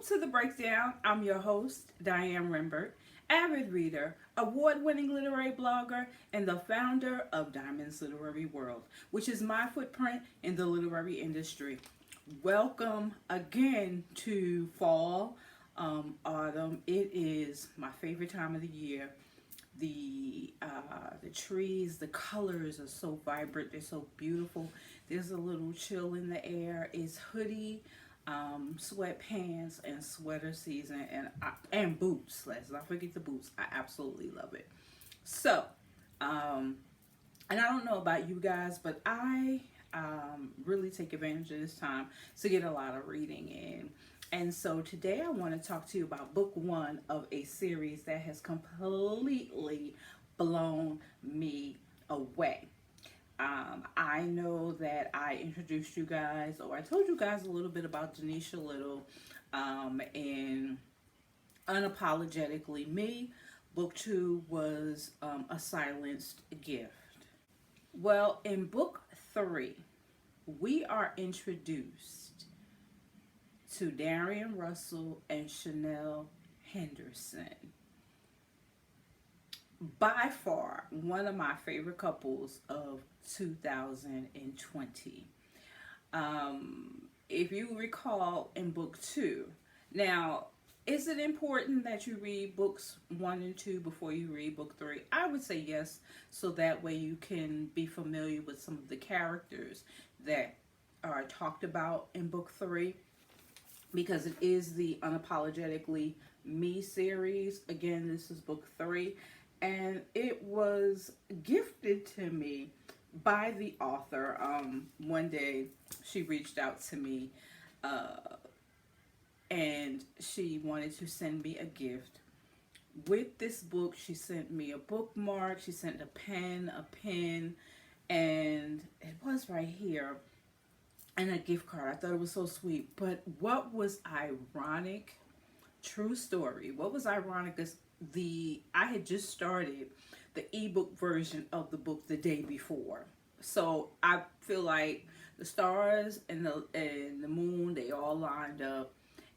to the breakdown. I'm your host, Diane Rimbert, avid reader, award-winning literary blogger, and the founder of Diamond's Literary World, which is my footprint in the literary industry. Welcome again to fall, autumn. It is my favorite time of the year. The trees, the colors are so vibrant. They're so beautiful. There's a little chill in the air. It's hoodie, sweatpants, and sweater season, and boots. Let's not forget the boots. I absolutely love it. So, and I don't know about you guys, but I really take advantage of this time to get a lot of reading in. And so today I want to talk to you about book one of a series that has completely blown me away. I know that I introduced you guys, or I told you guys a little bit about Danesha Little in Unapologetically Me. Book two was A Silenced Gift. Well, in book three, we are introduced to Darian Russell and Chanel Henderson. By far, one of my favorite couples of 2020. If you recall in book two, now, is it important that you read books one and two before you read book three? I would say yes, so that way you can be familiar with some of the characters that are talked about in book three, because it is the Unapologetically Me series. Again, this is book three, and it was gifted to me by the author. One day she reached out to me and she wanted to send me a gift. With this book, she sent me a bookmark, she sent a pen, and it was right here, and a gift card. I thought it was so sweet. But what was ironic, true story, what was ironic is I had just started the ebook version of the book the day before. So I feel like the stars and the moon, they all lined up,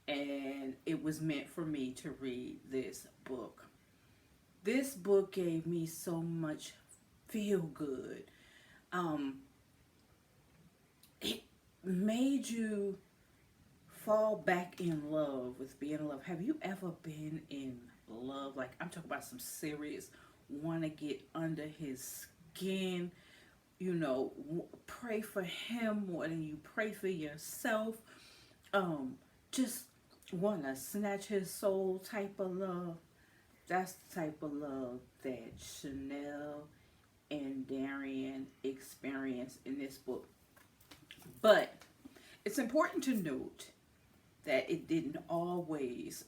and it was meant for me to read this book. This book gave me so much feel good. It made you fall back in love with being in love. Have you ever been in love? Like, I'm talking about some serious, want to get under his skin, you know, pray for him more than you pray for yourself. Just want to snatch his soul type of love. That's the type of love that Chanel and Darian experienced in this book. But it's important to note that it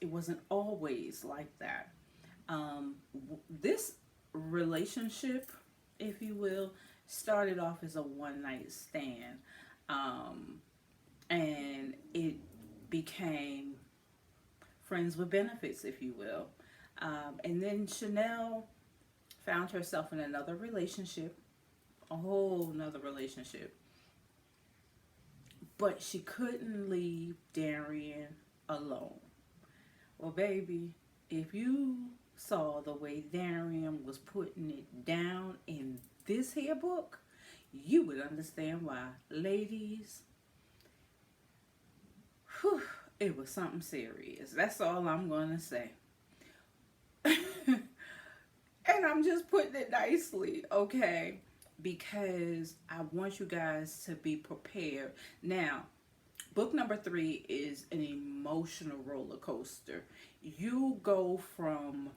wasn't always like that. This relationship, if you will, started off as a one-night stand. And it became friends with benefits, if you will. And then Chanel found herself in another relationship, a whole nother relationship. But she couldn't leave Darian alone. Well, baby, if you saw the way Darian was putting it down in this here book, you would understand why. Ladies, whew, it was something serious. That's all I'm going to say. And I'm just putting it nicely, okay? Because I want you guys to be prepared. Now, book number three is an emotional roller coaster. You go from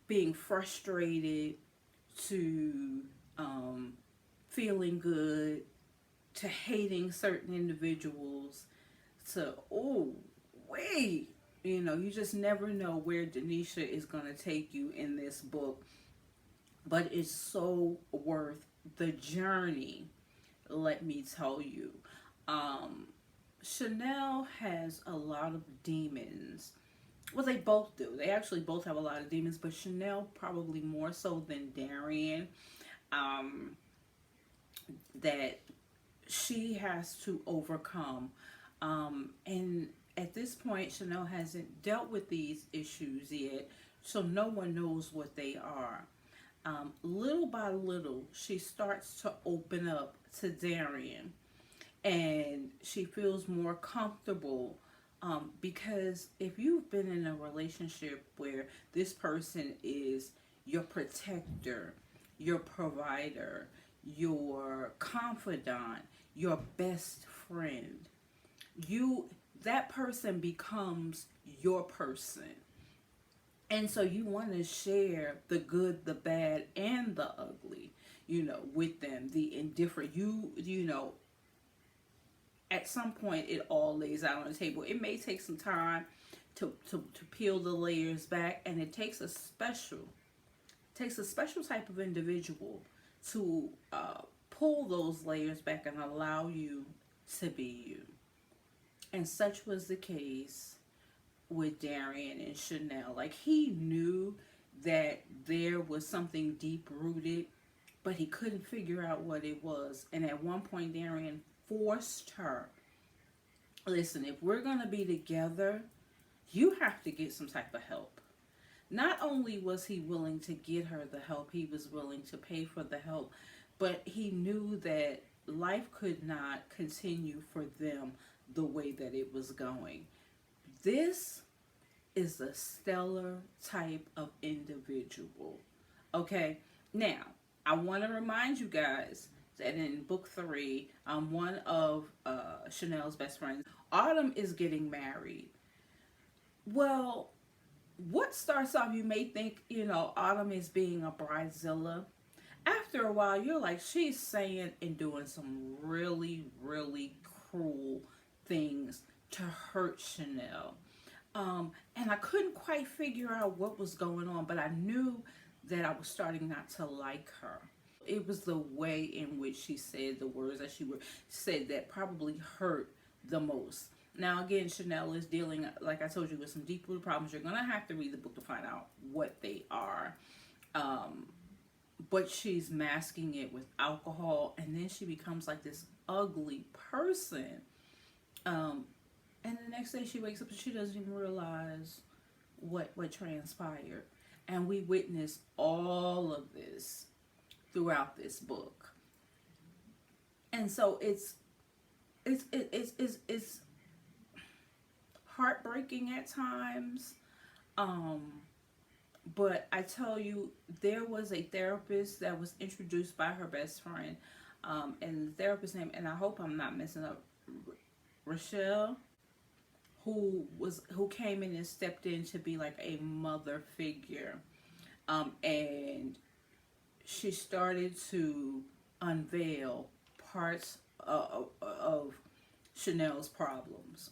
being frustrated to feeling good to hating certain individuals to, oh, wait. You know, you just never know where Danesha is going to take you in this book. But it's so worth the journey, let me tell you. Chanel has a lot of demons. Well, they both do. They actually both have a lot of demons, but Chanel probably more so than Darian. That she has to overcome. And at this point, Chanel hasn't dealt with these issues yet, so no one knows what they are. Little by little, she starts to open up to Darian, and she feels more comfortable, because if you've been in a relationship where this person is your protector, your provider, your confidant, your best friend, you that person becomes your person. And so you want to share the good, the bad, and the ugly, with them, the indifferent. At some point, it all lays out on the table. It may take some time to peel the layers back, and it takes a special type of individual to pull those layers back and allow you to be you. And such was the case with Darian and Chanel. Like, he knew that there was something deep rooted, but he couldn't figure out what it was. And at one point, Darian forced her, listen, if we're going to be together, you have to get some type of help. Not only was he willing to get her the help, he was willing to pay for the help, but he knew that life could not continue for them the way that it was going. This is a stellar type of individual. Okay, now I want to remind you guys that in book 3, one of Chanel's best friends, Autumn, is getting married. Well, what starts off, you may think, Autumn is being a bridezilla. After a while, you're like, she's saying and doing some really, really cruel things to hurt Chanel. And I couldn't quite figure out what was going on, but I knew that I was starting not to like her. It was the way in which she said the words that she said that probably hurt the most. Now, again, Chanel is dealing, like I told you, with some deep rooted problems. You're going to have to read the book to find out what they are. But she's masking it with alcohol, and then she becomes like this ugly person. And the next day she wakes up and she doesn't even realize what transpired. And we witness all of this throughout this book. And so it's heartbreaking at times. But I tell you, there was a therapist that was introduced by her best friend. And the therapist's name, and I hope I'm not messing up, Rochelle, who came in and stepped in to be like a mother figure. And she started to unveil parts of Chanel's problems.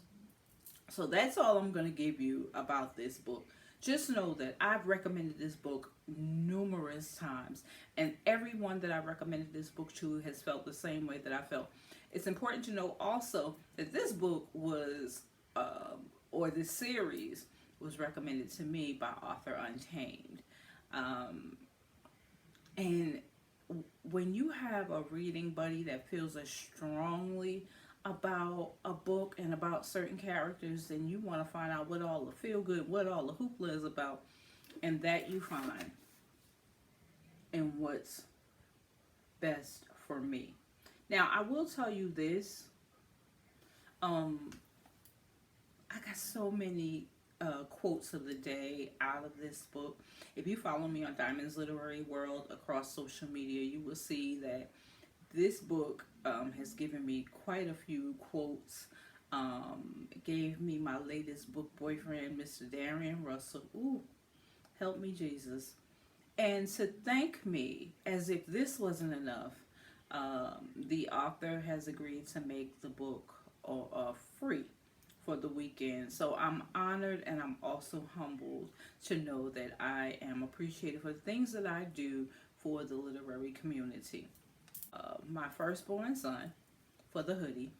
So that's all I'm going to give you about this book. Just know that I've recommended this book numerous times, and everyone that I recommended this book to has felt the same way that I felt. It's important to know also that this book was, or this series was recommended to me by author Untamed. And when you have a reading buddy that feels as strongly about a book and about certain characters, then you want to find out what all the feel good, what all the hoopla is about, and that you find in what's best for me. Now, I will tell you this. I got so many quotes of the day out of this book. If you follow me on Diamond's Literary World across social media, you will see that this book has given me quite a few quotes. It gave me my latest book boyfriend, Mr. Darian Russell. Ooh, help me, Jesus. And to thank me, as if this wasn't enough, the author has agreed to make the book free for the weekend. So I'm honored, and I'm also humbled to know that I am appreciated for the things that I do for the literary community. My firstborn son for the hoodie.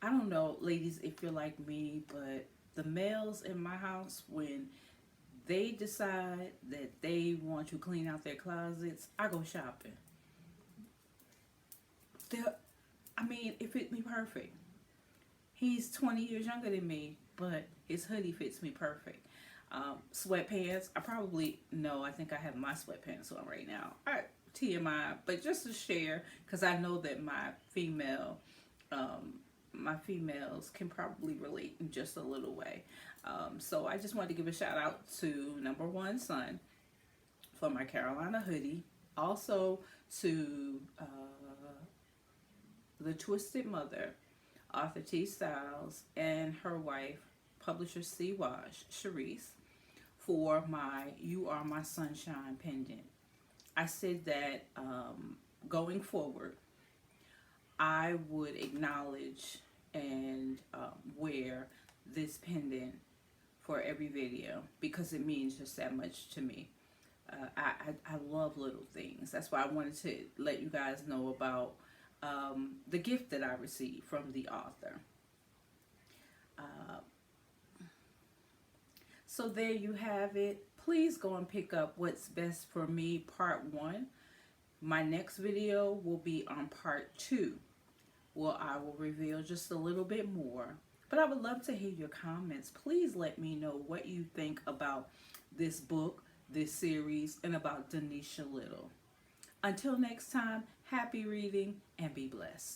I don't know, ladies, if you're like me, but the males in my house, when they decide that they want to clean out their closets, I go shopping. I mean, it fit me perfect. He's 20 years younger than me, but his hoodie fits me perfect. Sweatpants, I probably know, I think I have my sweatpants on right now. TMI, but just to share, because I know that my females can probably relate in just a little way. So I just wanted to give a shout out to number one son for my Carolina hoodie. Also to the Twisted Mother, author T. Styles, and her wife, publisher C. Wash, Sharice, for my You Are My Sunshine pendant. I said that going forward, I would acknowledge and wear this pendant for every video because it means just that much to me. I love little things. That's why I wanted to let you guys know about the gift that I received from the author. So there you have it. Please go and pick up What's Best for Me Part 1. My next video will be on Part 2. Well, I will reveal just a little bit more. But I would love to hear your comments. Please let me know what you think about this book, this series, and about Danesha Little. Until next time, happy reading and be blessed.